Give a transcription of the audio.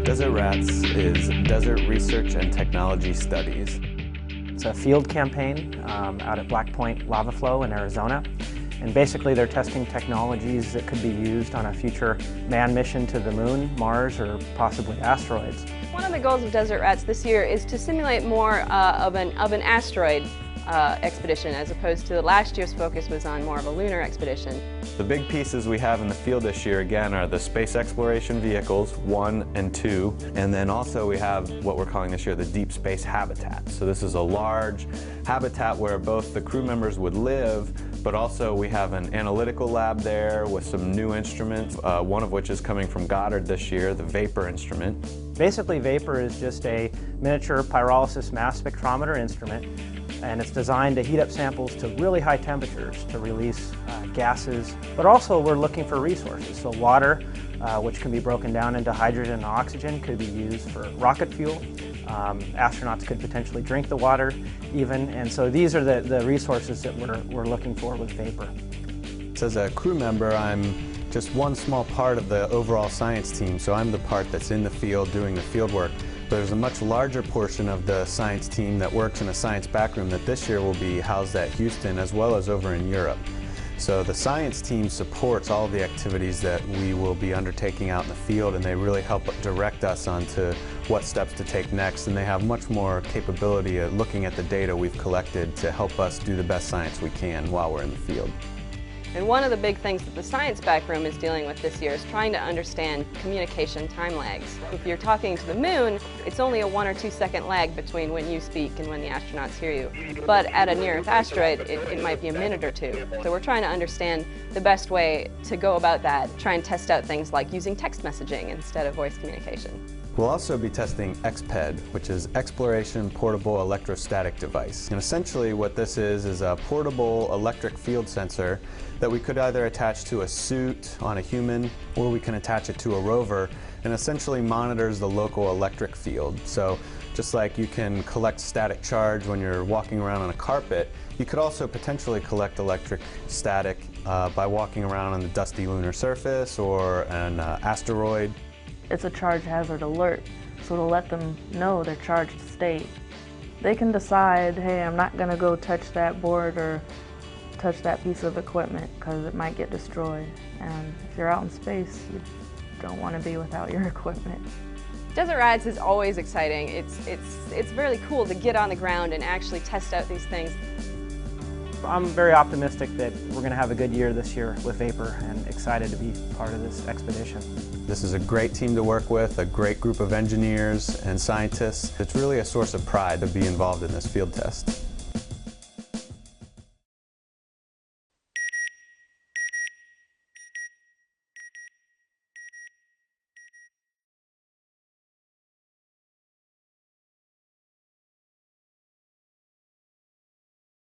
Desert Rats is Desert Research and Technology Studies. It's a field campaign out at Black Point Lava Flow in Arizona. And basically they're testing technologies that could be used on a future manned mission to the moon, Mars, or possibly asteroids. One of the goals of Desert Rats this year is to simulate more of an asteroid expedition, as opposed to last year's focus was on more of a lunar expedition. The big pieces we have in the field this year, again, are the space exploration vehicles, 1 and 2, and then also we have what we're calling this year the deep space habitat. So this is a large habitat where both the crew members would live, but also we have an analytical lab there with some new instruments, one of which is coming from Goddard this year, the VAPOR instrument. Basically, VAPOR is just a miniature pyrolysis mass spectrometer instrument, and it's designed to heat up samples to really high temperatures to release gases. But also we're looking for resources. So water, which can be broken down into hydrogen and oxygen, could be used for rocket fuel. Astronauts could potentially drink the water even. And so these are the resources that we're looking for with VAPOR. As a crew member, I'm just one small part of the overall science team. So I'm the part that's in the field doing the field work. But there's a much larger portion of the science team that works in a science backroom that this year will be housed at Houston as well as over in Europe. So the science team supports all of the activities that we will be undertaking out in the field, and they really help direct us onto what steps to take next, and they have much more capability at looking at the data we've collected to help us do the best science we can while we're in the field. And one of the big things that the science backroom is dealing with this year is trying to understand communication time lags. If you're talking to the moon, it's only a 1 or 2 second lag between when you speak and when the astronauts hear you. But at a near-Earth asteroid, it might be a minute or 2. So we're trying to understand the best way to go about that, try and test out things like using text messaging instead of voice communication. We'll also be testing XPED, which is Exploration Portable Electrostatic Device. And essentially what this is a portable electric field sensor that we could either attach to a suit on a human, or we can attach it to a rover, and essentially monitors the local electric field. So just like you can collect static charge when you're walking around on a carpet, you could also potentially collect electric static by walking around on the dusty lunar surface or an asteroid. It's a charge hazard alert, so to let them know their charged state. They can decide, hey, I'm not going to go touch that board or touch that piece of equipment because it might get destroyed. And if you're out in space, you don't want to be without your equipment. Desert Rats is always exciting. It's really cool to get on the ground and actually test out these things. I'm very optimistic that we're going to have a good year this year with VAPOR, and excited to be part of this expedition. This is a great team to work with, a great group of engineers and scientists. It's really a source of pride to be involved in this field test.